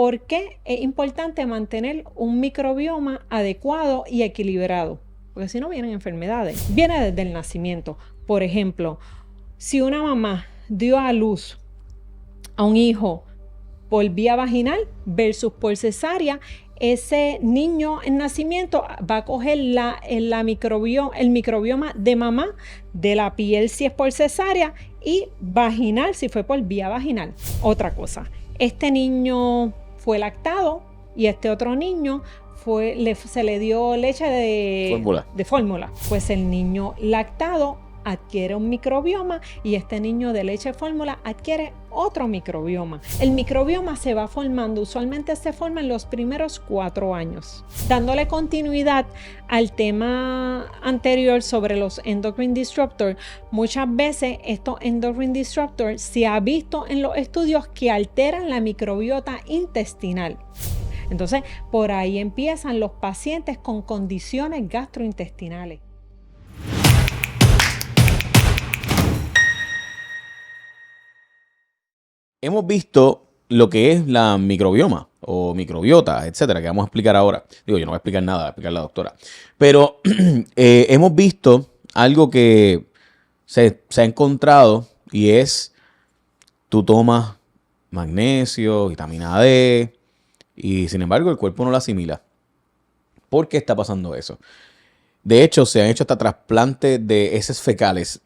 ¿por qué es importante mantener un microbioma adecuado y equilibrado? Porque si no vienen enfermedades. Viene desde el nacimiento. Por ejemplo, si una mamá dio a luz a un hijo por vía vaginal versus por cesárea, ese niño en nacimiento va a coger el microbioma de mamá, de la piel si es por cesárea y vaginal si fue por vía vaginal. Otra cosa, este niño fue lactado y este otro niño se le dio leche de fórmula. Pues el niño lactado adquiere un microbioma y este niño de leche fórmula adquiere otro microbioma. El microbioma se va formando, usualmente se forma en los primeros 4 años. Dándole continuidad al tema anterior sobre los endocrine disruptors, muchas veces estos endocrine disruptors se ha visto en los estudios que alteran la microbiota intestinal. Entonces, por ahí empiezan los pacientes con condiciones gastrointestinales. Hemos visto lo que es la microbioma o microbiota, etcétera, que vamos a explicar ahora. Digo, yo no voy a explicar nada, va a explicar la doctora. Pero hemos visto algo que se ha encontrado y es, tú tomas magnesio, vitamina D y sin embargo el cuerpo no lo asimila. ¿Por qué está pasando eso? De hecho, se han hecho hasta trasplantes de heces fecales.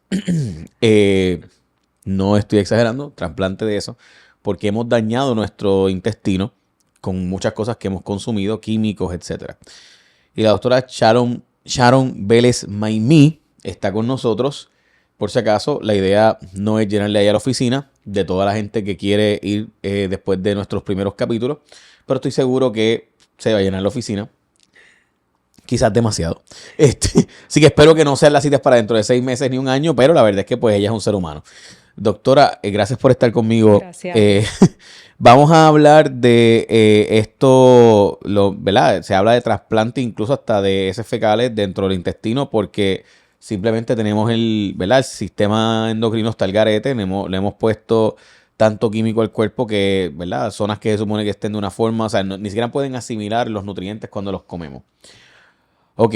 No estoy exagerando, trasplante de eso, porque hemos dañado nuestro intestino con muchas cosas que hemos consumido, químicos, etc. Y la doctora Sharon Vélez Maimí está con nosotros. Por si acaso, la idea no es llenarle ahí a la oficina de toda la gente que quiere ir después de nuestros primeros capítulos, pero estoy seguro que se va a llenar la oficina. Quizás demasiado. Así que espero que no sean las citas para dentro de 6 meses ni un año, pero la verdad es que pues ella es un ser humano. Doctora, gracias por estar conmigo. Gracias. Vamos a hablar de esto, ¿verdad? Se habla de trasplante incluso hasta de heces fecales dentro del intestino porque simplemente tenemos ¿verdad? El sistema endocrino está al garete, le hemos puesto tanto químico al cuerpo que, ¿verdad? Zonas que se supone que estén de una forma, o sea, ni siquiera pueden asimilar los nutrientes cuando los comemos. Ok,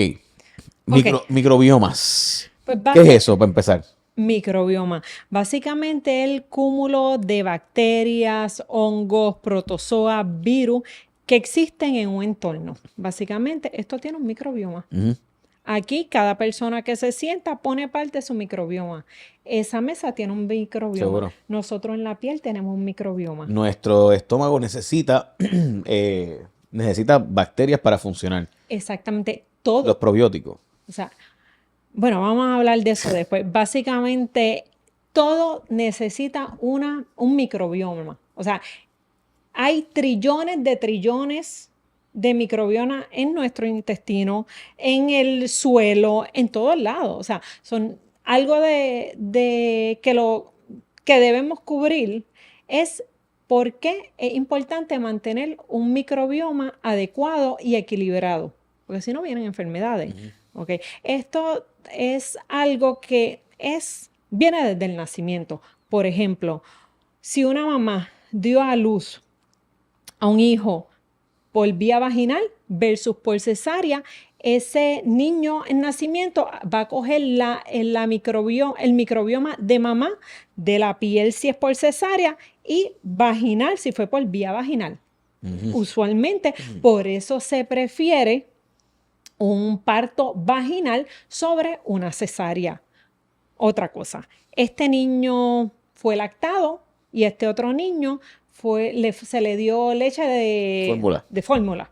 microbiomas. Pues ¿Qué es eso para empezar? Microbioma. Básicamente el cúmulo de bacterias, hongos, protozoas, virus que existen en un entorno. Básicamente esto tiene un microbioma. Aquí cada persona que se sienta pone parte de su microbioma. Esa mesa tiene un microbioma. Seguro. Nosotros en la piel tenemos un microbioma. Nuestro estómago necesita bacterias para funcionar. Exactamente todo. Los probióticos. O sea, bueno, vamos a hablar de eso después. Básicamente, todo necesita un microbioma. O sea, hay trillones de microbioma en nuestro intestino, en el suelo, en todos lados. O sea, son algo que debemos cubrir es por qué es importante mantener un microbioma adecuado y equilibrado. Porque si no vienen enfermedades. Okay. Esto es algo que viene desde el nacimiento. Por ejemplo, si una mamá dio a luz a un hijo por vía vaginal versus por cesárea, ese niño en nacimiento va a coger el microbioma de mamá, de la piel si es por cesárea y vaginal si fue por vía vaginal. Usualmente, por eso se prefiere un parto vaginal sobre una cesárea. Otra cosa, este niño fue lactado y este otro niño se le dio leche de fórmula.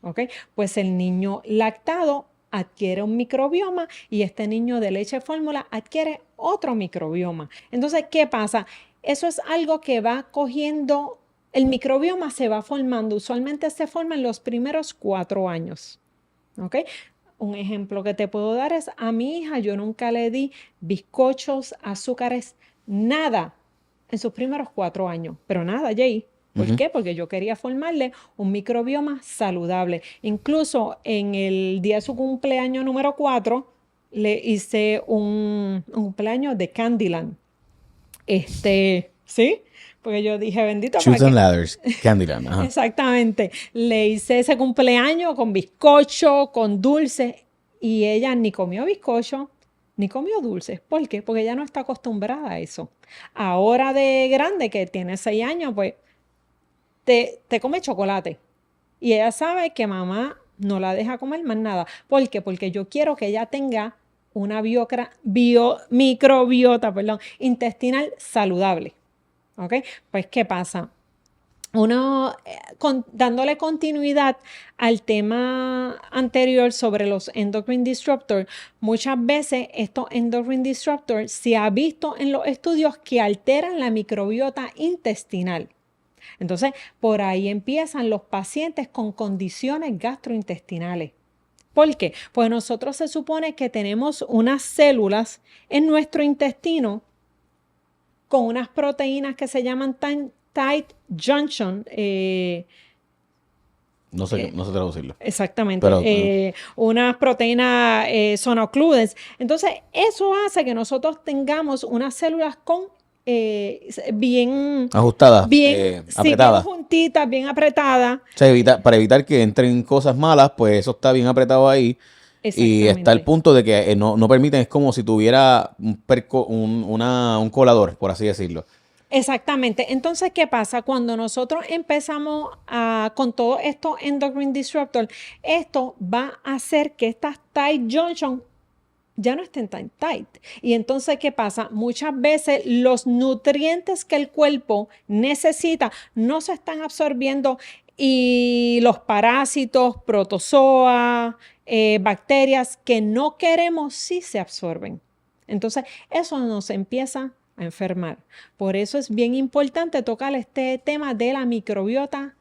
¿Okay? Pues el niño lactado adquiere un microbioma y este niño de leche fórmula adquiere otro microbioma. Entonces, ¿qué pasa? Eso es algo que va cogiendo, el microbioma se va formando, usualmente se forma en los primeros 4 años. ¿Okay? Un ejemplo que te puedo dar es a mi hija, yo nunca le di bizcochos, azúcares, nada en sus primeros 4 años, pero nada, Jay. ¿Por qué? Porque yo quería formarle un microbioma saludable. Incluso en el día de su cumpleaños número 4, le hice un cumpleaños de Candyland. ¿Sí? porque yo dije, bendito, para Chutes and que... Ladders, Candyland. Ajá. Exactamente. Le hice ese cumpleaños con bizcocho, con dulce, y ella ni comió bizcocho, ni comió dulces. ¿Por qué? Porque ella no está acostumbrada a eso. Ahora de grande, que tiene 6 años, pues te come chocolate. Y ella sabe que mamá no la deja comer más nada. ¿Por qué? Porque yo quiero que ella tenga una microbiota, perdón, intestinal saludable. ¿Ok? Pues, ¿qué pasa? Uno, dándole continuidad al tema anterior sobre los endocrine disruptors, muchas veces estos endocrine disruptors se ha visto en los estudios que alteran la microbiota intestinal. Entonces, por ahí empiezan los pacientes con condiciones gastrointestinales. ¿Por qué? Pues nosotros se supone que tenemos unas células en nuestro intestino con unas proteínas que se llaman tight junction. No sé traducirlo. Exactamente. Pero, Unas proteínas sonocludes. Entonces, eso hace que nosotros tengamos unas células con bien, ajustadas, sí, bien apretadas. juntitas, bien apretadas. O sea, para evitar que entren cosas malas, pues eso está bien apretado ahí. Y está el punto de que no permiten, es como si tuviera un colador, por así decirlo. Exactamente. Entonces, ¿qué pasa? Cuando nosotros empezamos con todos estos endocrine disruptors, esto va a hacer que estas tight junction ya no estén tan tight. Y entonces, ¿qué pasa? Muchas veces los nutrientes que el cuerpo necesita no se están absorbiendo y los parásitos, protozoas, bacterias que no queremos sí se absorben. Entonces, eso nos empieza a enfermar. Por eso es bien importante tocar este tema de la microbiota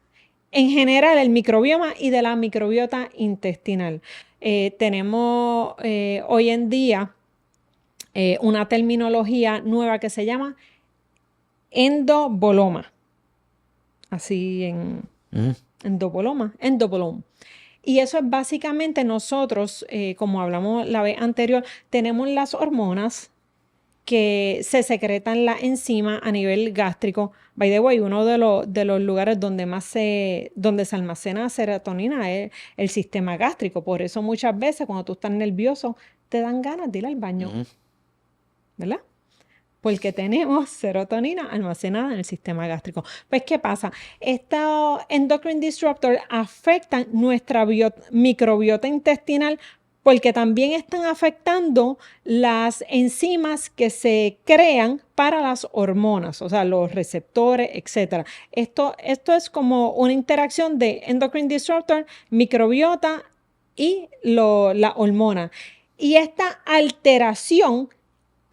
en general, el microbioma y de la microbiota intestinal. Tenemos hoy en día una terminología nueva que se llama endoboloma. Así en endoboloma. Y eso es básicamente nosotros, como hablamos la vez anterior, tenemos las hormonas que se secretan la enzima a nivel gástrico. By the way, uno de los lugares donde donde se almacena serotonina es el sistema gástrico. Por eso muchas veces cuando tú estás nervioso te dan ganas de ir al baño, ¿verdad? Porque tenemos serotonina almacenada en el sistema gástrico. Pues, ¿qué pasa? Estos endocrine disruptors afectan nuestra microbiota intestinal porque también están afectando las enzimas que se crean para las hormonas, o sea, los receptores, etc. Esto es como una interacción de endocrine disruptor, microbiota y la hormona. Y esta alteración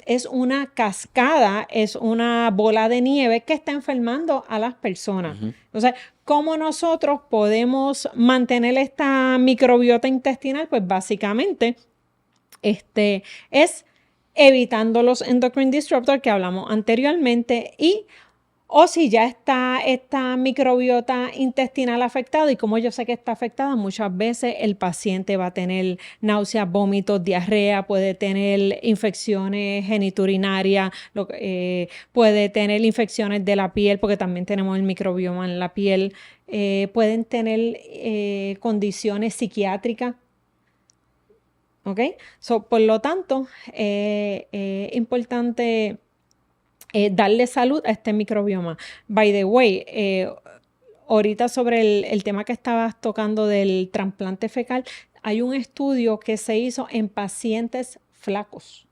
es una cascada, es una bola de nieve que está enfermando a las personas. Entonces, ¿cómo nosotros podemos mantener esta microbiota intestinal? Pues básicamente es evitando los endocrine disruptors que hablamos anteriormente o si ya está esta microbiota intestinal afectada, y como yo sé que está afectada, muchas veces el paciente va a tener náuseas, vómitos, diarrea, puede tener infecciones geniturinarias, puede tener infecciones de la piel, porque también tenemos el microbioma en la piel, pueden tener condiciones psiquiátricas. ¿Ok? Por lo tanto, importante darle salud a este microbioma. By the way, ahorita sobre el tema que estabas tocando del trasplante fecal, hay un estudio que se hizo en pacientes flacos,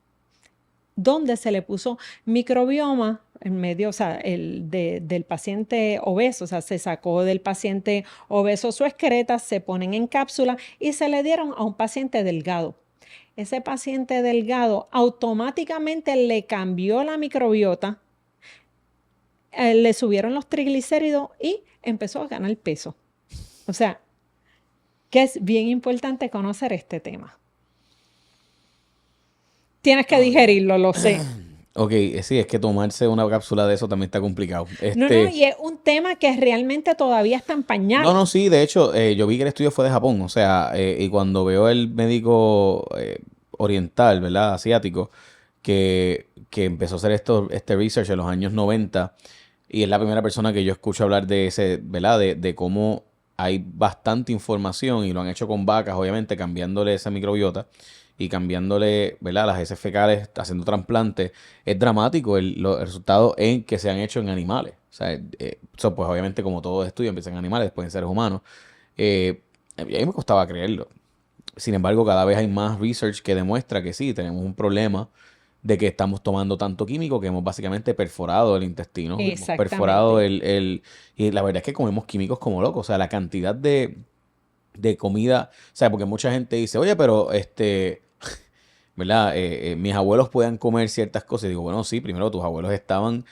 donde se le puso microbioma en medio, o sea, del paciente obeso, o sea, se sacó del paciente obeso su excreta, se ponen en cápsula y se le dieron a un paciente delgado. Ese paciente delgado automáticamente le cambió la microbiota, le subieron los triglicéridos y empezó a ganar peso. O sea, que es bien importante conocer este tema. Tienes que digerirlo, lo sé. Ok, sí, es que tomarse una cápsula de eso también está complicado. No, y es un tema que realmente todavía está en pañales. No, sí, de hecho, yo vi que el estudio fue de Japón, o sea, y cuando veo el médico oriental, ¿verdad? Asiático, que empezó a hacer este research en los años 90, Y es la primera persona que yo escucho hablar de ese, ¿verdad? De cómo hay bastante información y lo han hecho con vacas, obviamente, cambiándole esa microbiota y cambiándole, ¿verdad? Las heces fecales, haciendo trasplantes. Es dramático los resultados en que se han hecho en animales. O sea, pues obviamente como todo estudio empieza en animales, después en seres humanos. A mí me costaba creerlo. Sin embargo, cada vez hay más research que demuestra que sí, tenemos un problema de que estamos tomando tanto químico que hemos básicamente perforado el intestino, hemos perforado Exactamente. Y la verdad es que comemos químicos como locos. O sea, la cantidad de comida, o sea, porque mucha gente dice, oye, pero ¿verdad? Mis abuelos puedan comer ciertas cosas. Y digo, bueno, sí, primero tus abuelos estaban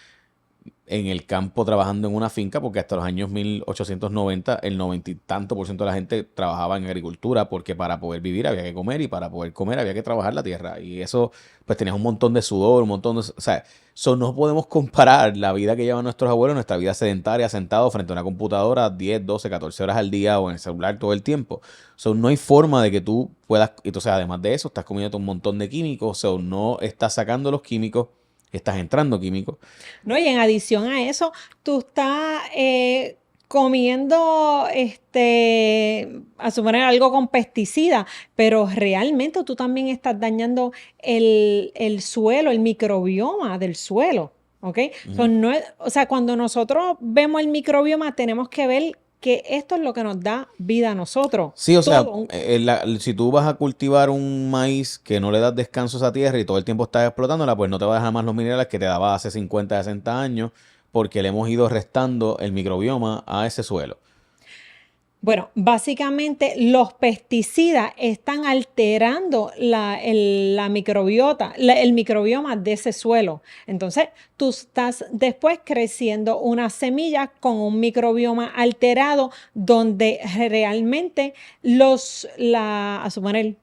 en el campo trabajando en una finca, porque hasta los años 1890 el 90 y tanto por ciento de la gente trabajaba en agricultura, porque para poder vivir había que comer y para poder comer había que trabajar la tierra. Y eso, pues tenías un montón de sudor, un montón de... O sea, no podemos comparar la vida que llevan nuestros abuelos, nuestra vida sedentaria, sentados frente a una computadora 10, 12, 14 horas al día o en el celular todo el tiempo. No hay forma de que tú puedas... Entonces, además de eso, estás comiendo un montón de químicos, no estás sacando los químicos, estás entrando químicos. ¿No? Y en adición a eso, tú estás comiendo, a suponer algo con pesticida, pero realmente tú también estás dañando el suelo, el microbioma del suelo, ¿ok? Ujú. O sea, cuando nosotros vemos el microbioma, tenemos que ver que esto es lo que nos da vida a nosotros. Sí, o sea, Todo. si tú vas a cultivar un maíz que no le das descanso a esa tierra y todo el tiempo estás explotándola, pues no te va a dejar más los minerales que te daba hace 50, 60 años, porque le hemos ido restando el microbioma a ese suelo. Bueno, básicamente los pesticidas están alterando la microbiota, el microbioma de ese suelo. Entonces, tú estás después creciendo una semilla con un microbioma alterado donde realmente a suponer,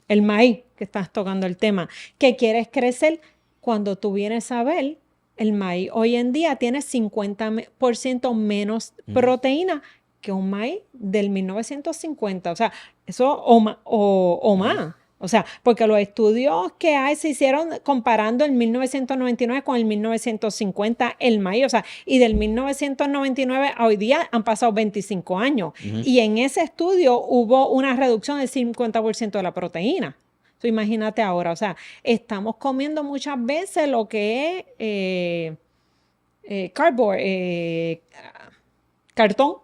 el maíz, que estás tocando el tema, que quieres crecer, cuando tú vienes a ver, el maíz hoy en día tiene 50% menos Ujú. proteína que un maíz del 1950. O sea, eso o Ujú. más. O sea, porque los estudios que hay se hicieron comparando el 1999 con el 1950 el maíz. O sea, y del 1999 a hoy día han pasado 25 años. Ujú. Y en ese estudio hubo una reducción del 50% de la proteína. So, imagínate ahora, o sea, estamos comiendo muchas veces lo que es cardboard, cartón,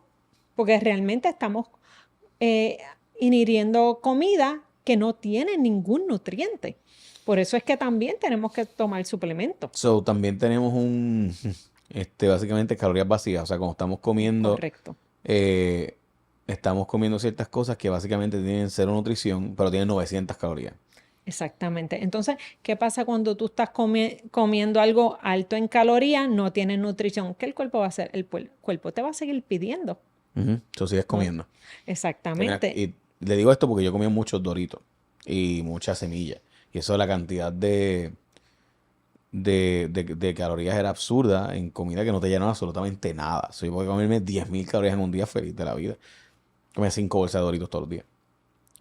porque realmente estamos eh, ingiriendo comida que no tiene ningún nutriente. Por eso es que también tenemos que tomar suplementos. También tenemos básicamente calorías vacías. O sea, cuando Es correcto. eh, estamos comiendo ciertas cosas que básicamente tienen cero nutrición, pero tienen 900 calorías. Exactamente. Entonces, ¿qué pasa cuando tú estás comiendo algo alto en calorías, no tiene nutrición? ¿Qué el cuerpo va a hacer? Cuerpo te va a seguir pidiendo, Ujú. Sigues ¿no? comiendo. Exactamente. Y le digo esto porque yo comía muchos Doritos y muchas semillas. Y eso, la cantidad de calorías era absurda en comida que no te llenaba absolutamente nada. Yo podía comerme 10.000 calorías en un día feliz de la vida. Comía 5 bolsas de Doritos todos los días.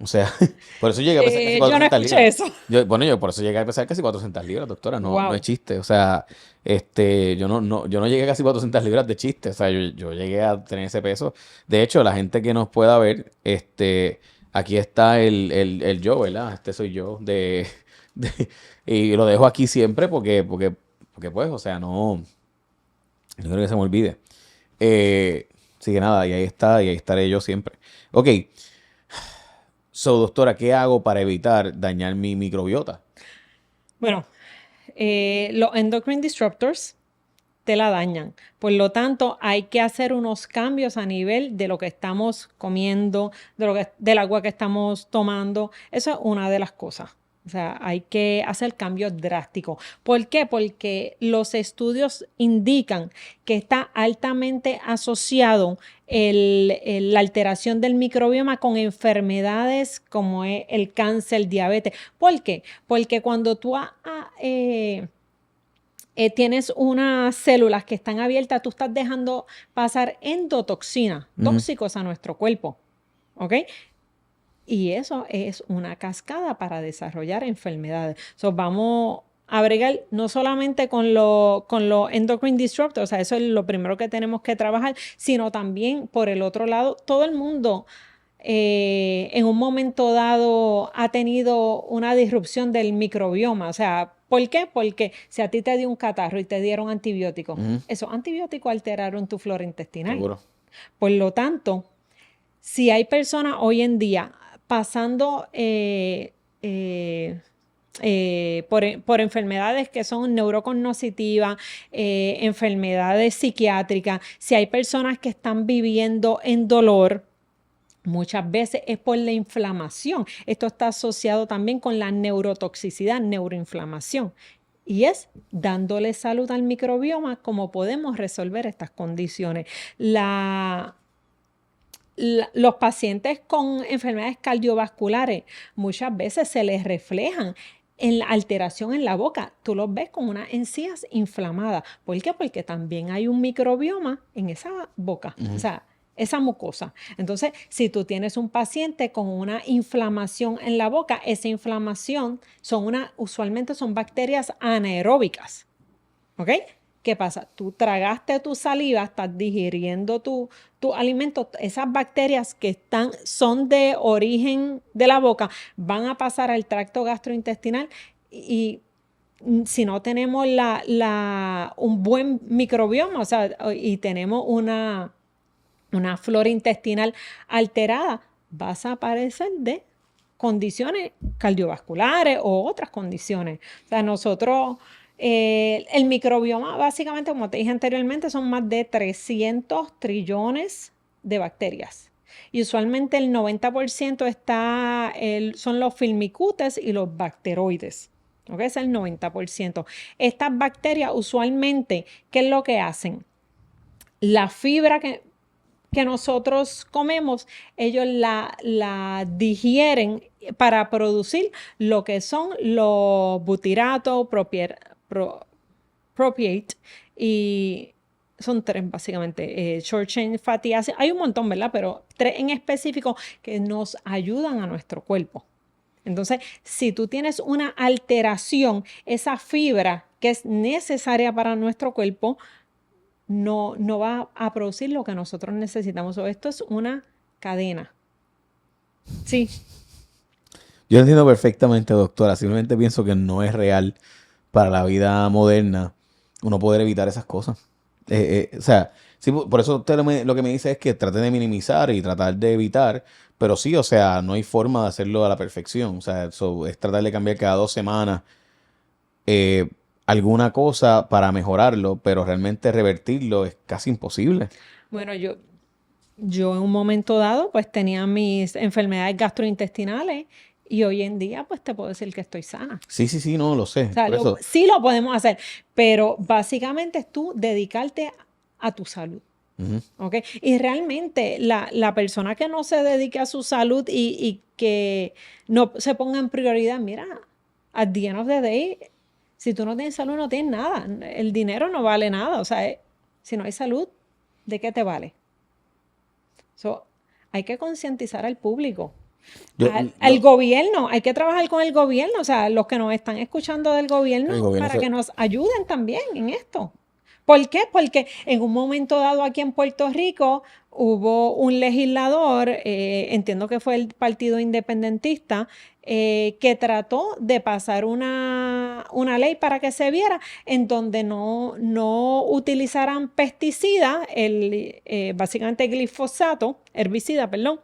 O sea, por eso llegué a pesar casi Yo no 400 escuché libras. eso. Yo por eso llegué a pesar casi 400 libras, doctora. No es Wow. chiste. O sea, yo no llegué a casi 400 libras de chiste. O sea, yo llegué a tener ese peso. De hecho, la gente que nos pueda ver, aquí está el yo, ¿verdad? Este soy yo de- y lo dejo aquí siempre porque pues, o sea, no creo que se me olvide. Así que nada, y ahí está, y ahí estaré yo siempre. Ok, doctora, ¿qué hago para evitar dañar mi microbiota? Bueno, los endocrine disruptors te la dañan. Por lo tanto, hay que hacer unos cambios a nivel de lo que estamos comiendo, del agua que estamos tomando. Eso es una de las cosas. O sea, hay que hacer cambios drásticos. ¿Por qué? Porque los estudios indican que está altamente asociado la alteración del microbioma con enfermedades como es el cáncer, el diabetes. ¿Por qué? Porque cuando tú tienes unas células que están abiertas, tú estás dejando pasar endotoxinas, Ujú. tóxicos a nuestro cuerpo. ¿Ok? Y eso es una cascada para desarrollar enfermedades. Vamos a bregar no solamente con los endocrine disruptors, o sea, eso es lo primero que tenemos que trabajar, sino también por el otro lado, todo el mundo en un momento dado ha tenido una disrupción del microbioma. O sea, ¿por qué? Porque si a ti te dio un catarro y te dieron antibióticos, esos antibióticos alteraron tu flora intestinal. Seguro. Por lo tanto, si hay personas hoy en día pasando por enfermedades que son neurocognitivas, enfermedades psiquiátricas, si hay personas que están viviendo en dolor, muchas veces es por la inflamación. Esto está asociado también con la neurotoxicidad, neuroinflamación. Y es dándole salud al microbioma como podemos resolver estas condiciones. Los pacientes con enfermedades cardiovasculares muchas veces se les reflejan en la alteración en la boca. Tú los ves con unas encías inflamadas. ¿Por qué? Porque también hay un microbioma en esa boca, o sea, esa mucosa. Entonces, si tú tienes un paciente con una inflamación en la boca, esa inflamación usualmente son bacterias anaeróbicas. ¿Ok? ¿Qué pasa? Tú tragaste tu saliva, estás digiriendo tu alimento, esas bacterias que son de origen de la boca van a pasar al tracto gastrointestinal y si no tenemos un buen microbioma, o sea, y tenemos una flora intestinal alterada, vas a padecer de condiciones cardiovasculares o otras condiciones. O sea, nosotros, el microbioma, básicamente, como te dije anteriormente, son más de 300 trillones de bacterias. Y usualmente el 90% son los firmicutes y los bacteroides. ¿Ok? Es el 90%. Estas bacterias usualmente, ¿qué es lo que hacen? La fibra que nosotros comemos, ellos la digieren para producir lo que son los butiratos, propiate, y son 3 básicamente, short chain fatty acids. Hay un montón, ¿verdad? Pero 3 en específico que nos ayudan a nuestro cuerpo. Entonces, si tú tienes una alteración, esa fibra que es necesaria para nuestro cuerpo, no va a producir lo que nosotros necesitamos. Esto es una cadena. Sí. Yo entiendo perfectamente, doctora. Simplemente pienso que no es real para la vida moderna uno poder evitar esas cosas. O sea, sí, por eso usted lo que me dice es que trate de minimizar y tratar de evitar, pero sí, o sea, no hay forma de hacerlo a la perfección. O sea, eso es tratar de cambiar cada 2 semanas alguna cosa para mejorarlo, pero realmente revertirlo es casi imposible. Bueno, yo en un momento dado pues tenía mis enfermedades gastrointestinales y hoy en día pues te puedo decir que estoy sana. Sí, no, lo sé. O sea, Por eso. sí lo podemos hacer, pero básicamente es tú dedicarte a tu salud. ¿Ok? Y realmente la persona que no se dedique a su salud y que no se ponga en prioridad, mira, at the end of the day, si tú no tienes salud, no tienes nada. El dinero no vale nada. O sea, si no hay salud, ¿de qué te vale? Hay que concientizar al público. Al gobierno, hay que trabajar con el gobierno, o sea, los que nos están escuchando del gobierno, para que nos ayuden también en esto. ¿Por qué? Porque en un momento dado aquí en Puerto Rico hubo un legislador, entiendo que fue el Partido Independentista, que trató de pasar una ley para que se viera en donde no utilizaran pesticidas, básicamente glifosato, herbicida, perdón,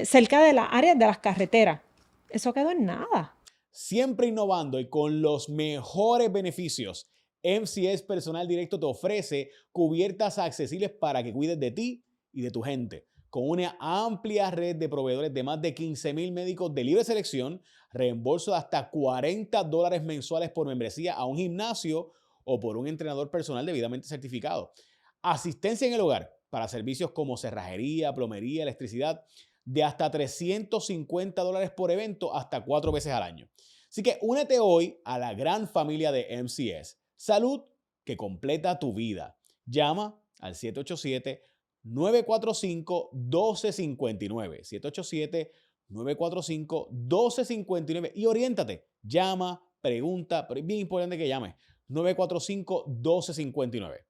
cerca de las áreas de las carreteras. Eso quedó en nada. Siempre innovando y con los mejores beneficios, MCS Personal Directo te ofrece cubiertas accesibles para que cuides de ti y de tu gente. Con una amplia red de proveedores de más de 15,000 médicos de libre selección, reembolso de hasta $40 mensuales por membresía a un gimnasio o por un entrenador personal debidamente certificado. Asistencia en el hogar para servicios como cerrajería, plomería, electricidad, de hasta $350 por evento hasta 4 veces al año. Así que únete hoy a la gran familia de MCS. Salud que completa tu vida. Llama al 787-945-1259. 945-1259 y oriéntate. Llama, pregunta, pero es bien importante que llames. 945-1259.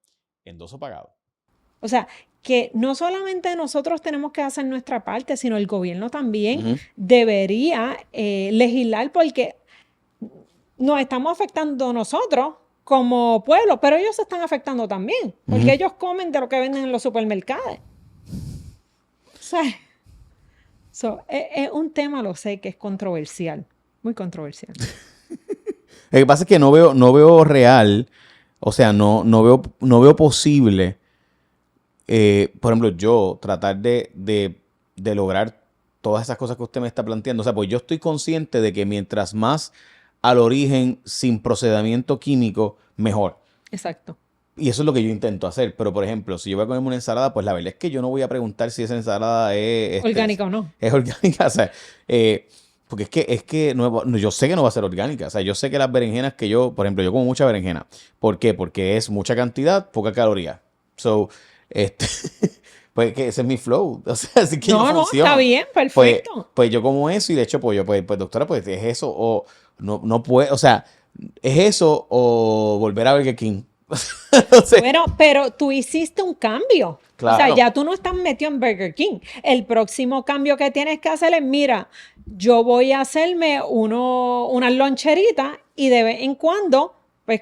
Endoso pagado. O sea, que no solamente nosotros tenemos que hacer nuestra parte, sino el gobierno también debería legislar porque nos estamos afectando nosotros como pueblo, pero ellos se están afectando también, porque ellos comen de lo que venden en los supermercados. O sea, es un tema, lo sé, que es controversial, muy controversial. Lo que pasa es que no veo real, o sea, no veo posible, por ejemplo, yo tratar de lograr todas esas cosas que usted me está planteando. O sea, pues yo estoy consciente de que mientras más al origen, sin procedimiento químico, mejor. Exacto. Y eso es lo que yo intento hacer. Pero, por ejemplo, si yo voy a comerme una ensalada, pues la verdad es que yo no voy a preguntar si esa ensalada es... orgánica o no. Es orgánica, o sea, porque es que yo sé que no va a ser orgánica. O sea, yo sé que las berenjenas que por ejemplo, yo como mucha berenjena. ¿Por qué? Porque es mucha cantidad, poca caloría. So, pues que ese es mi flow. O sea, así que no, está bien, perfecto. Pues yo como eso y de hecho, pues doctora, pues es eso o no puede, o sea, es eso o volver a Burger King. No sé. Bueno, pero tú hiciste un cambio. Claro. O sea, ya tú no estás metido en Burger King. El próximo cambio que tienes que hacer es, mira, yo voy a hacerme unas loncheritas y de vez en cuando, pues,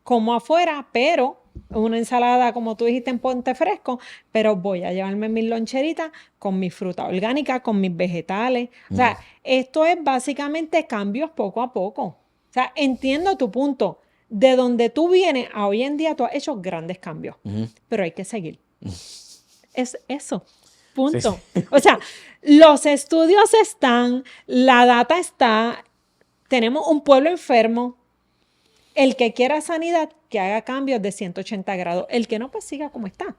como afuera, pero una ensalada, como tú dijiste, en Ponte Fresco, pero voy a llevarme mis loncheritas con mi fruta orgánica, con mis vegetales. O sea, esto es básicamente cambios poco a poco. O sea, entiendo tu punto. De donde tú vienes a hoy en día, tú has hecho grandes cambios, pero hay que seguir. Es eso, punto. Sí. O sea, los estudios están, la data está, tenemos un pueblo enfermo. El que quiera sanidad, que haga cambios de 180 grados. El que no, pues siga como está.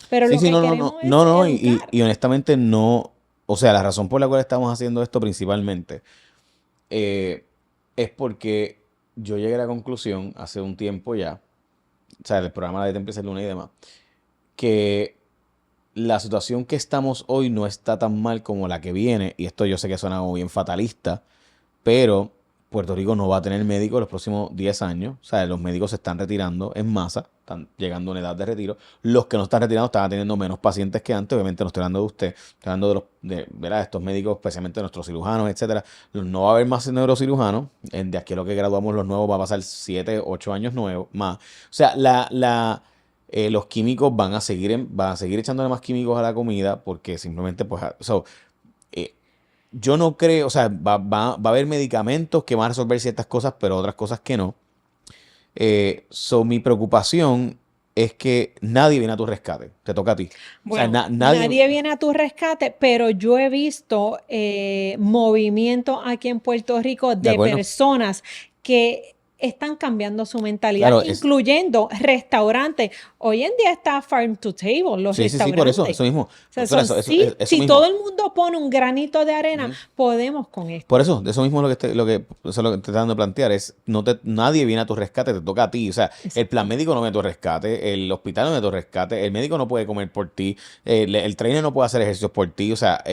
Pero lo que queremos es educar. Y honestamente no, o sea, la razón por la cual estamos haciendo esto principalmente es porque yo llegué a la conclusión hace un tiempo ya, o sea, el programa de Empieza el Lunes y demás, que la situación que estamos hoy no está tan mal como la que viene, y esto yo sé que suena como bien fatalista, pero Puerto Rico no va a tener médicos los próximos 10 años. O sea, los médicos se están retirando en masa, están llegando a una edad de retiro. Los que no están retirando están teniendo menos pacientes que antes. Obviamente no estoy hablando de usted, estoy hablando de estos médicos, especialmente nuestros cirujanos, etcétera. No va a haber más neurocirujanos. De aquí a lo que graduamos los nuevos va a pasar 7, 8 años nuevos más. O sea, los químicos van a seguir echándole más químicos a la comida porque simplemente, pues, yo no creo, o sea, va a haber medicamentos que van a resolver ciertas cosas, pero otras cosas que no. Mi preocupación es que nadie viene a tu rescate. Te toca a ti. Bueno, o sea, nadie viene a tu rescate, pero yo he visto movimientos aquí en Puerto Rico de personas que están cambiando su mentalidad, claro, incluyendo restaurantes. Hoy en día está farm to table, los restaurantes. Sí, por eso mismo. O sea, eso si mismo. Todo el mundo pone un granito de arena, podemos con esto. Por eso mismo lo que te estoy dando a plantear es, nadie viene a tu rescate, te toca a ti. O sea, exacto. El plan médico no viene a tu rescate, el hospital no viene a tu rescate, el médico no puede comer por ti, el trainer no puede hacer ejercicios por ti. O sea,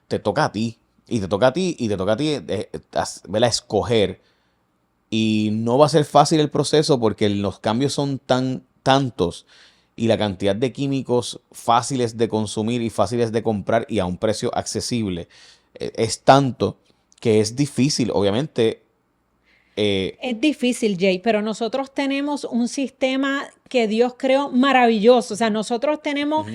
te toca a ti. Y te toca a ti, escoger. Y no va a ser fácil el proceso porque los cambios son tantos y la cantidad de químicos fáciles de consumir y fáciles de comprar y a un precio accesible es tanto que es difícil, obviamente. Es difícil, Jay, pero nosotros tenemos un sistema que Dios creó maravilloso. O sea, nosotros tenemos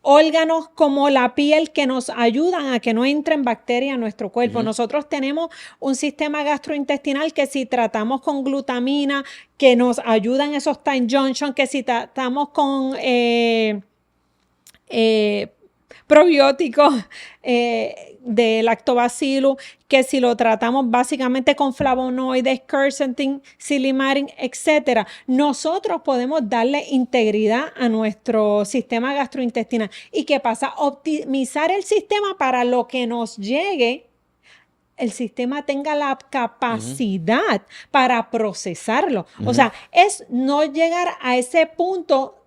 órganos como la piel que nos ayudan a que no entren bacterias a nuestro cuerpo. Nosotros tenemos un sistema gastrointestinal que si tratamos con glutamina, que nos ayudan esos time junction, que si tratamos con probióticos de lactobacillus, que si lo tratamos básicamente con flavonoides, quercetin, silimarin, etc. Nosotros podemos darle integridad a nuestro sistema gastrointestinal. ¿Y qué pasa? Optimizar el sistema para lo que nos llegue, el sistema tenga la capacidad para procesarlo. O sea, es no llegar a ese punto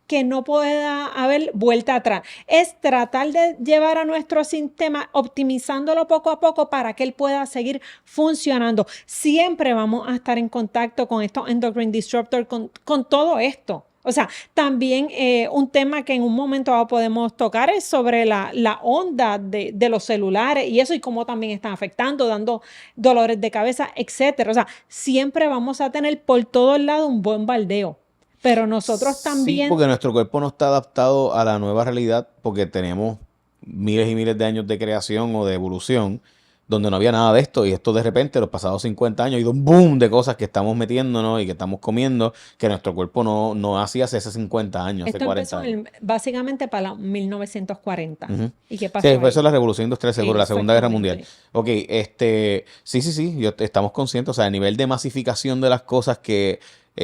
que no pueda haber vuelta atrás. Es tratar de llevar a nuestro sistema optimizándolo poco a poco para que él pueda seguir funcionando. Siempre vamos a estar en contacto con estos endocrine disruptors, con todo esto. O sea, también un tema que en un momento dado podemos tocar es sobre la onda de los celulares y eso, y cómo también están afectando, dando dolores de cabeza, etcétera. O sea, siempre vamos a tener por todos lados un bombardeo. Pero nosotros también... Sí, porque nuestro cuerpo no está adaptado a la nueva realidad porque tenemos miles y miles de años de creación o de evolución donde no había nada de esto y esto de repente los pasados 50 años ha ido un boom de cosas que estamos metiéndonos y que estamos comiendo que nuestro cuerpo no hacía hace 50 años, hace Esto 40 empezó años. básicamente para 1940. Ujú. ¿Y qué Sí, pasó eso ahí? es la Revolución Industrial, seguro, la Segunda Guerra Mundial. Exactamente. Ok, sí, estamos conscientes, o sea, el nivel de masificación de las cosas que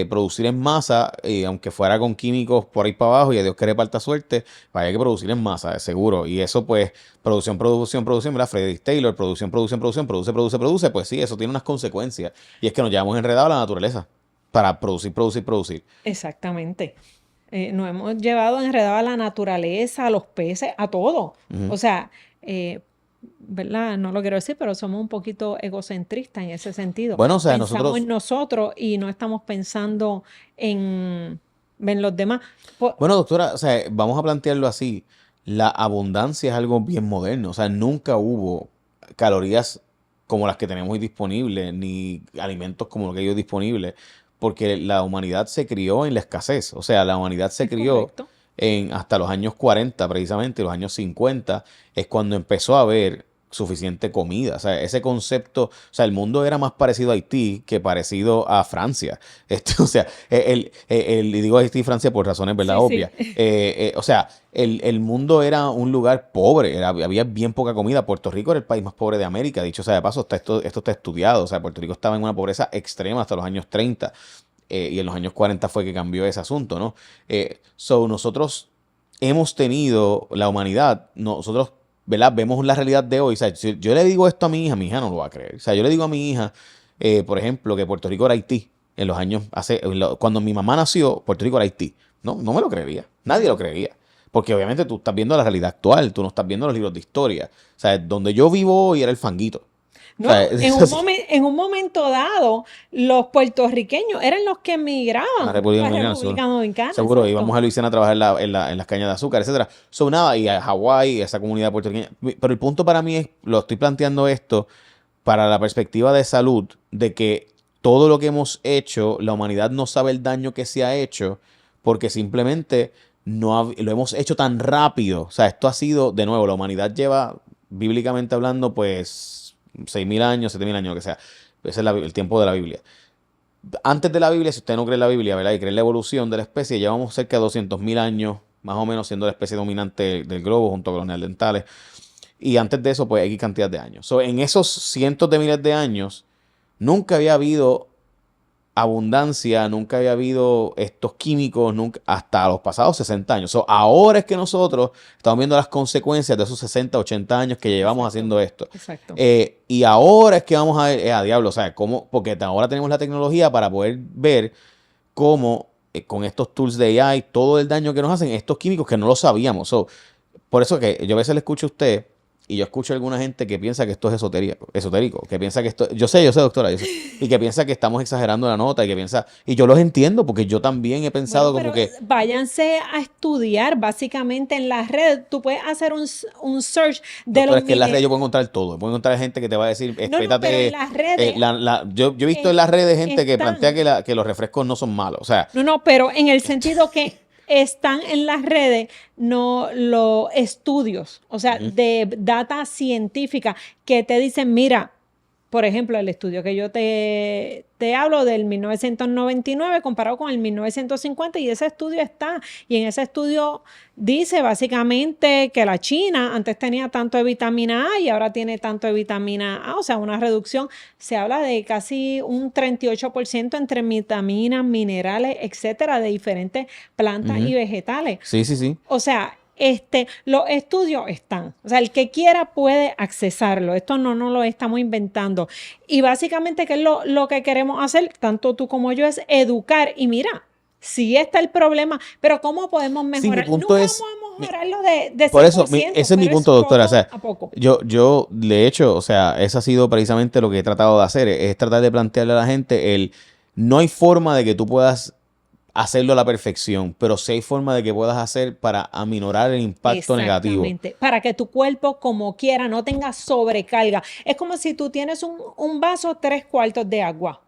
producir en masa, aunque fuera con químicos por ahí para abajo y a Dios que reparta suerte, vaya que producir en masa, seguro. Y eso pues, producción, ¿verdad? Frederick Taylor, producción, produce, pues sí, eso tiene unas consecuencias. Y es que nos llevamos enredados a la naturaleza para producir. Exactamente. Nos hemos llevado enredado a la naturaleza, a los peces, a todo. Ujú. O sea, ¿verdad? No lo quiero decir, pero somos un poquito egocentristas en ese sentido. Bueno, o sea, Pensamos en nosotros y no estamos pensando en los demás. Bueno, doctora, o sea, vamos a plantearlo así. La abundancia es algo bien moderno. O sea, nunca hubo calorías como las que tenemos hoy disponibles, ni alimentos como los que hay hoy disponibles, porque la humanidad se crió en la escasez. O sea, la humanidad se Es crió correcto. hasta los años 40, precisamente, los años 50, es cuando empezó a haber suficiente comida. O sea, ese concepto, o sea, el mundo era más parecido a Haití que parecido a Francia. O sea, y digo Haití y Francia por razones, ¿verdad? Sí, Obvias. sí. O sea, el mundo era un lugar pobre, había bien poca comida. Puerto Rico era el país más pobre de América, dicho sea de paso, esto está estudiado. O sea, Puerto Rico estaba en una pobreza extrema hasta los años 30. Y en los años 40 fue que cambió ese asunto, ¿no? Nosotros hemos tenido, la humanidad, nosotros, ¿verdad? Vemos la realidad de hoy. O sea, si yo le digo esto a mi hija no lo va a creer. O sea, yo le digo a mi hija, por ejemplo, que Puerto Rico era Haití en los años, cuando mi mamá nació, Puerto Rico era Haití. No me lo creería. Nadie lo creería. Porque obviamente tú estás viendo la realidad actual, tú no estás viendo los libros de historia. O sea, donde yo vivo hoy era el fanguito. O No, sea, en un momento dado, los puertorriqueños eran los que la emigraban República a Dominicana, República Dominicana, seguro, exacto. íbamos a Luisiana a trabajar en las cañas de azúcar, etcétera. Nada, y a Hawái, esa comunidad puertorriqueña. Pero el punto para mí es, lo estoy planteando esto para la perspectiva de salud, de que todo lo que hemos hecho, la humanidad no sabe el daño que se ha hecho, porque simplemente lo hemos hecho tan rápido. O sea, esto ha sido, de nuevo, la humanidad lleva, bíblicamente hablando, pues 6.000 años, 7.000 años, lo que sea. Ese es el tiempo de la Biblia. Antes de la Biblia, si usted no cree en la Biblia, ¿verdad? Y cree en la evolución de la especie, llevamos cerca de 200.000 años, más o menos, siendo la especie dominante del globo junto con los neandertales. Y antes de eso, pues, X cantidad de años. En esos cientos de miles de años, nunca había habido abundancia, nunca había habido estos químicos, nunca, hasta los pasados 60 años. Ahora es que nosotros estamos viendo las consecuencias de esos 60, 80 años que llevamos Exacto. haciendo esto. Exacto. Y ahora es que vamos a ver, a diablo, o sea, cómo, porque ahora tenemos la tecnología para poder ver cómo con estos tools de AI, todo el daño que nos hacen estos químicos que no lo sabíamos. Por eso que yo a veces le escucho a usted y yo escucho a alguna gente que piensa que esto es esotérico, que piensa que esto, yo sé, doctora, yo sé, y que piensa que estamos exagerando la nota y yo los entiendo porque yo también he pensado Bueno, como pero que, váyanse a estudiar básicamente en la red. Tú puedes hacer un search de doctora, los es que en las redes yo minerales. puedo encontrar todo, puedo encontrar gente que te va a decir, No, pero en espérate, las redes yo he visto en las redes gente que plantea están. que los refrescos no son malos, o sea, No, pero en el sentido que están en las redes no los estudios, o sea, ujú, de data científica que te dicen, mira, por ejemplo, el estudio que yo te hablo del 1999 comparado con el 1950 y ese estudio está, y en ese estudio dice básicamente que la China antes tenía tanto de vitamina A y ahora tiene tanto de vitamina A, o sea, una reducción, se habla de casi un 38% entre vitaminas, minerales, etcétera, de diferentes plantas y ujú. vegetales. Sí. O sea, los estudios están. O sea, el que quiera puede accesarlo. Esto no lo estamos inventando. Y básicamente, ¿qué es lo que queremos hacer, tanto tú como yo, es educar. Y mira, Sí está el problema, pero ¿cómo podemos Sí, mi mejorar? punto Nunca es, vamos a mejorarlo de por eso, 100%, ese es mi pero es punto, doctora. O poco sea, a poco. yo, de hecho, o sea, eso ha sido precisamente lo que he tratado de hacer, es tratar de plantearle a la gente no hay forma de que tú puedas hacerlo a la perfección, pero sí hay forma de que puedas hacer para aminorar el impacto negativo. Exactamente, para que tu cuerpo como quiera no tenga sobrecarga. Es como si tú tienes un vaso 3/4 de agua.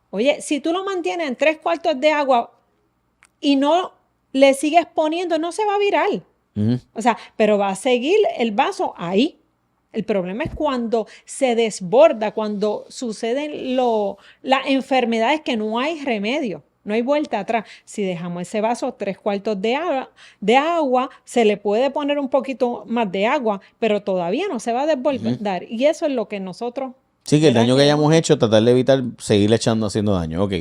Oye, si tú lo mantienes en 3/4 de agua y no le sigues poniendo, no se va a virar. Ujú. O sea, pero va a seguir el vaso ahí. El problema es cuando se desborda, cuando suceden las enfermedades que no hay remedio, no hay vuelta atrás. Si dejamos ese vaso 3/4 de agua, se le puede poner un poquito más de agua, pero todavía no se va a Ujú. desbordar. Y eso es lo que nosotros, Sí, que el ¿verdad? daño que hayamos Queremos. hecho, tratar de evitar seguirle haciendo daño. Ok.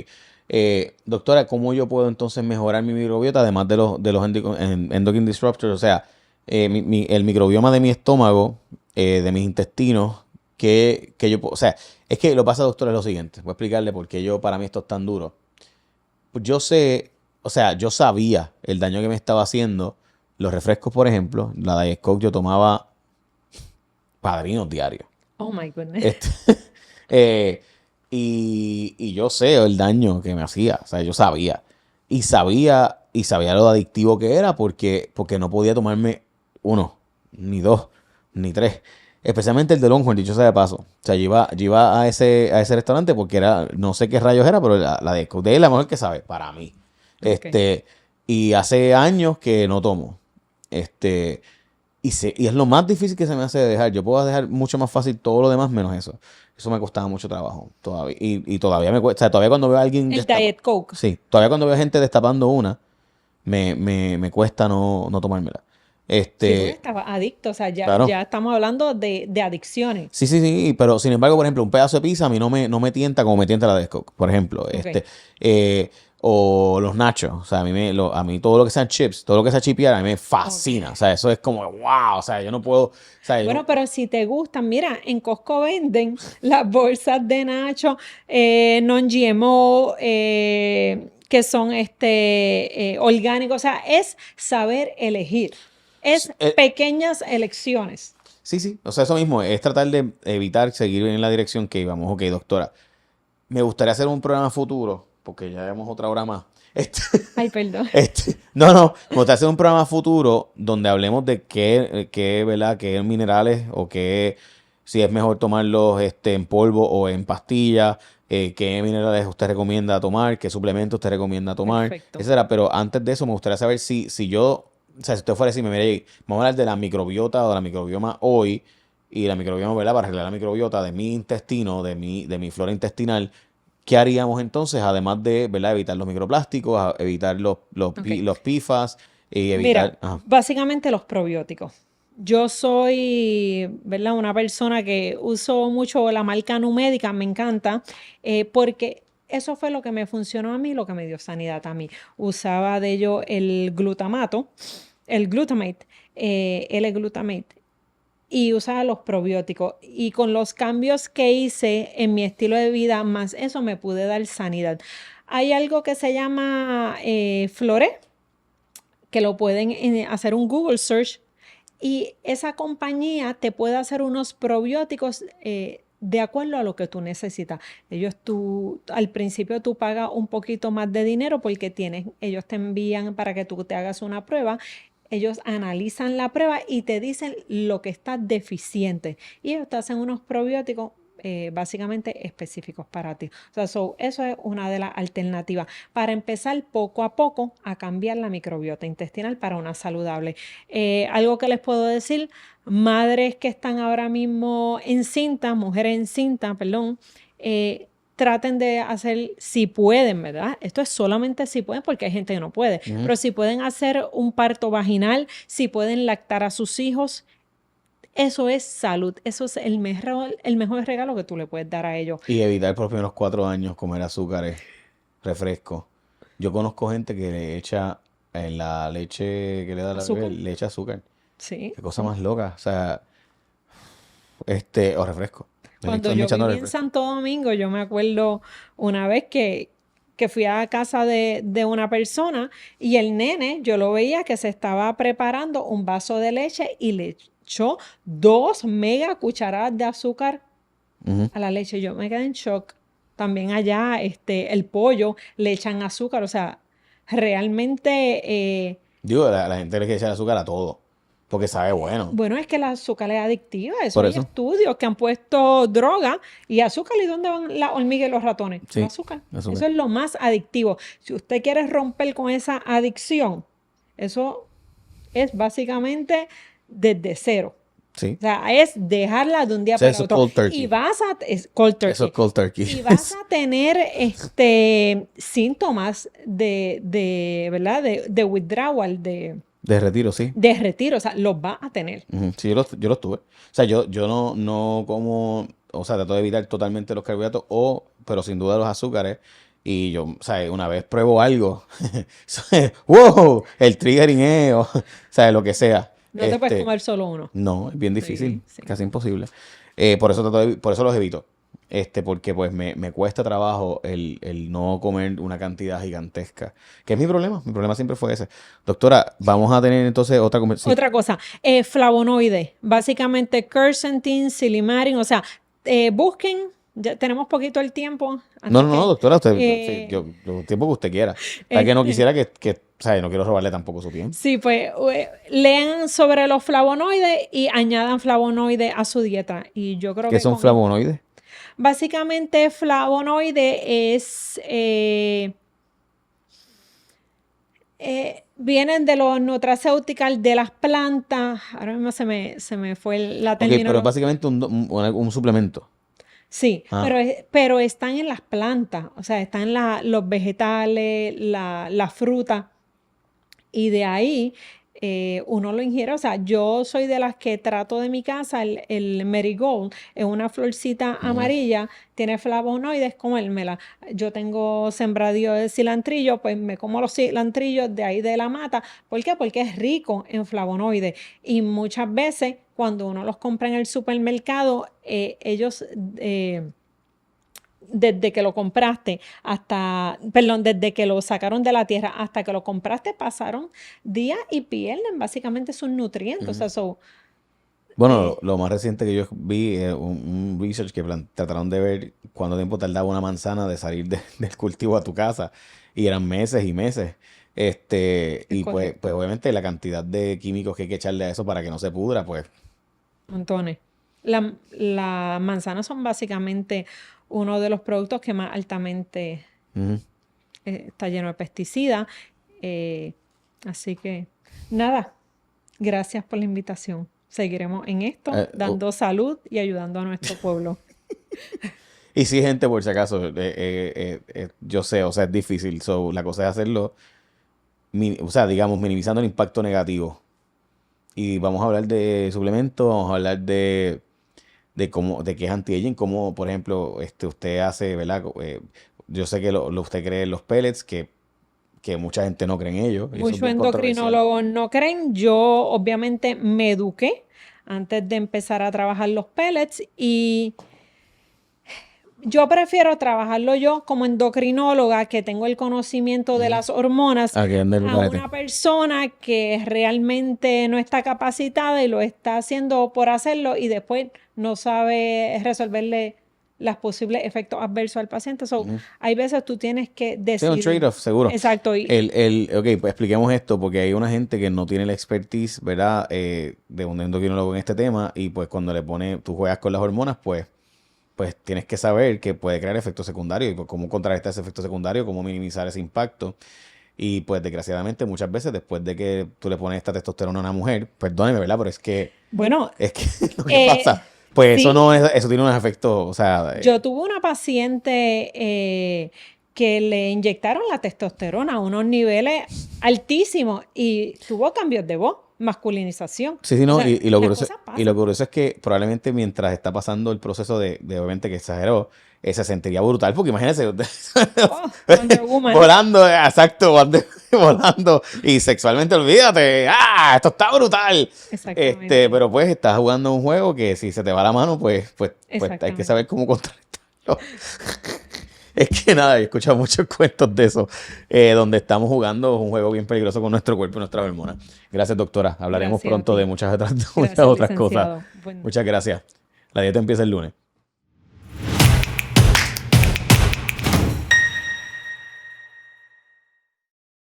Doctora, ¿cómo yo puedo entonces mejorar mi microbiota además de los endocrine disruptors? O sea, el microbioma de mi estómago, de mis intestinos, que yo puedo. O sea, es que lo que pasa, doctora, es lo siguiente. Voy a explicarle por qué para mí esto es tan duro. Pues yo sé, o sea, yo sabía el daño que me estaba haciendo. Los refrescos, por ejemplo, la Diet Coke, yo tomaba Padrinos diarios. Oh my goodness. Este, eh, y yo sé el daño que me hacía, o sea, yo sabía. Y sabía lo adictivo que era porque no podía tomarme uno, ni dos, ni tres. Especialmente el de Longhorn, dicho sea de paso. O sea, yo iba a ese restaurante porque no sé qué rayos era, pero la de Coke es la mejor que sabe, para mí. Ok. Y hace años que no tomo. Este, y es lo más difícil que se me hace de dejar. Yo puedo dejar mucho más fácil todo lo demás menos eso. Eso me costaba mucho trabajo todavía. Y todavía me cuesta. O sea, todavía cuando veo a alguien El Diet Coke. sí, todavía cuando veo gente destapando una, me cuesta no tomármela. Sí, porque Este, estaba adicto. O sea, claro. ya estamos hablando de adicciones. Sí, sí, sí, pero sin embargo, por ejemplo, un pedazo de pizza a mí no me tienta como me tienta la de Coke, por ejemplo. Ok. Eh, o los nachos, o sea, a mí todo lo que sea chips, todo lo que sea chipear, a mí me Ok. fascina. O sea, eso es como, wow, o sea, yo no puedo, o sea, yo Bueno, no, pero si te gustan, mira, en Costco venden las bolsas de Nacho non-GMO, que son orgánicos. O sea, es saber elegir. Es eh, pequeñas elecciones. sí, sí, o sea, eso mismo, es tratar de evitar seguir en la dirección que íbamos. Ok, doctora, me gustaría hacer un programa futuro, porque ya llevamos otra hora más. Este, Ay, perdón. no, me gustaría hacer un programa futuro donde hablemos de ¿verdad? Qué minerales o si es mejor tomarlos en polvo o en pastillas, qué minerales usted recomienda tomar, qué suplementos usted recomienda tomar, Perfecto. etcétera. Pero antes de eso me gustaría saber si yo, o sea, si usted fuera a decirme, mire, vamos a hablar de la microbiota o de la microbioma hoy y la microbioma, ¿verdad? Para arreglar la microbiota de mi intestino, de mi flora intestinal. ¿Qué haríamos entonces? Además de, ¿verdad? Evitar los microplásticos, evitar Ok. los PFAS y Mira, evitar. Ajá. básicamente los probióticos. Yo soy, ¿verdad? Una persona que uso mucho la marca Numédica, me encanta, porque eso fue lo que me funcionó a mí, lo que me dio sanidad a mí. Usaba de ello el glutamato, el glutamate, L-glutamate, y usaba los probióticos. Y con los cambios que hice en mi estilo de vida, más eso me pude dar sanidad. Hay algo que se llama Flore, que lo pueden hacer un Google search y esa compañía te puede hacer unos probióticos de acuerdo a lo que tú necesitas. Al principio tú pagas un poquito más de dinero porque ellos te envían para que tú te hagas una prueba. Ellos analizan la prueba y te dicen lo que está deficiente. Y ellos te hacen unos probióticos básicamente específicos para ti. O sea, eso es una de las alternativas para empezar poco a poco a cambiar la microbiota intestinal para una saludable. Algo que les puedo decir, madres que están ahora mismo encintas, mujeres encintas, perdón, traten de hacer, si pueden, ¿verdad? Esto es solamente si pueden, porque hay gente que no puede, Ujú. pero si pueden hacer un parto vaginal, si pueden lactar a sus hijos, eso es salud, eso es el mejor regalo que tú le puedes dar a ellos. Y evitar por los primeros 4 años comer azúcares, refrescos. Yo conozco gente que le echa en la leche que le da la bebé, Azúcar, le echa azúcar. sí, Qué cosa sí. más loca. O sea, o refresco. Le Cuando están yo echando viví en refresco. Santo Domingo, yo me acuerdo una vez que que fui a casa de una persona y el nene, yo lo veía que se estaba preparando un vaso de leche y le echó 2 mega cucharadas de azúcar Ujú. a la leche. Yo me quedé en shock. También allá, el pollo le echan azúcar, o sea, realmente, Digo, la gente le quiere echar azúcar a todo, porque sabe bueno. bueno, es que el azúcar es adictiva. Eso Por hay eso. estudios que han puesto droga y azúcar. ¿Y dónde van las hormigas y los ratones? Sí, El azúcar. azúcar. Eso es lo más adictivo. Si usted quiere romper con esa adicción, eso es básicamente desde cero. Sí. O sea, es dejarla de un día O sea, para eso es otro. cold turkey. Y es cold turkey. Eso es cold turkey. Y vas a tener síntomas ¿verdad? De withdrawal, De retiro, sí. de retiro. O sea, los vas a tener. Ujú. Sí, yo los tuve. O sea, yo no como, o sea, trato de evitar totalmente los carbohidratos, pero sin duda los azúcares. Y yo, o sea, una vez pruebo algo, wow, el triggering es, o sea, lo que sea. No te puedes comer solo uno. No, es bien difícil, Sí. casi imposible. Por eso por eso los evito. Porque pues me cuesta trabajo el no comer una cantidad gigantesca. Que es mi problema. Mi problema siempre fue ese. Doctora, vamos a tener entonces otra conversación. Otra cosa, flavonoides. Básicamente, quercetin, silimarin. O sea, busquen. Ya tenemos poquito el tiempo. No, doctora, usted, eh, el tiempo que usted quiera. La que no quisiera o sea, no quiero robarle tampoco su tiempo. Sí, pues lean sobre los flavonoides y añadan flavonoides a su dieta. Y yo creo ¿Qué que son flavonoides? básicamente flavonoide vienen de los nutraceuticals de las plantas. Ahora mismo se me fue la Ok, pero terminología. es básicamente un suplemento. Sí, Ah. pero están en las plantas, o sea, están los vegetales, la fruta, y de ahí uno lo ingiere. O sea, yo soy de las que trato de mi casa, el marigold, es una florcita amarilla, tiene flavonoides, comérmela. Yo tengo sembradío de cilantrillo, pues me como los cilantrillos de ahí de la mata. ¿Por qué? Porque es rico en flavonoides. Y muchas veces cuando uno los compra en el supermercado, ellos... desde que lo compraste desde que lo sacaron de la tierra hasta que lo compraste, pasaron días y pierden básicamente sus nutrientes. O sea, Bueno, lo más reciente que yo vi, un research que trataron de ver cuánto tiempo tardaba una manzana de salir del cultivo a tu casa, y eran meses y meses. Y pues obviamente la cantidad de químicos que hay que echarle a eso para que no se pudra, pues. montones. Las manzanas son básicamente uno de los productos que más altamente está lleno de pesticidas. Así que, nada, gracias por la invitación. Seguiremos en esto, dando salud y ayudando a nuestro pueblo. Y sí, gente, por si acaso, yo sé, o sea, es difícil. La cosa es hacerlo, o sea, digamos, minimizando el impacto negativo. Y vamos a hablar de suplementos, vamos a hablar de qué es anti-aging, como por ejemplo, usted hace, ¿verdad? Yo sé que usted cree en los pellets, que mucha gente no cree en ellos. Y eso es Muchos bien controversial. endocrinólogos no creen. Yo obviamente me eduqué antes de empezar a trabajar los pellets y yo prefiero trabajarlo yo como endocrinóloga, que tengo el conocimiento de las hormonas, Ah, que ande el a garete. una persona que realmente no está capacitada y lo está haciendo por hacerlo y después no sabe resolverle los posibles efectos adversos al paciente. Hay veces tú tienes que Sí, decidir. un trade-off, seguro. Exacto. Ok, pues expliquemos esto, porque hay una gente que no tiene la expertise, ¿verdad? De un endocrinólogo en este tema, y pues cuando tú juegas con las hormonas, pues tienes que saber que puede crear efectos secundarios, y pues cómo contrarrestar ese efecto secundario, cómo minimizar ese impacto. Y pues desgraciadamente muchas veces después de que tú le pones esta testosterona a una mujer, perdóneme, ¿verdad? Pero es que Bueno, lo que pasa, pues sí. eso tiene unos efectos, o sea... Yo tuve una paciente que le inyectaron la testosterona a unos niveles altísimos y tuvo cambios de voz, masculinización. Sí, no, O sea, y lo las curioso, cosas y lo pasan. curioso es que probablemente mientras está pasando el proceso de obviamente que exageró, se sentiría brutal, porque imagínense, Oh, Wonder Woman. volando, exacto, volando, y sexualmente olvídate, esto está brutal. Exactamente. Pero pues estás jugando un juego que si se te va la mano, pues hay que Exactamente. saber cómo contrarrestarlo. Es que nada, he escuchado muchos cuentos de eso, donde estamos jugando un juego bien peligroso con nuestro cuerpo y nuestras hormonas. Gracias, doctora. Hablaremos Gracias a pronto ti. de muchas Gracias, otras licenciado. cosas. Buen día. Muchas gracias. La dieta empieza el lunes.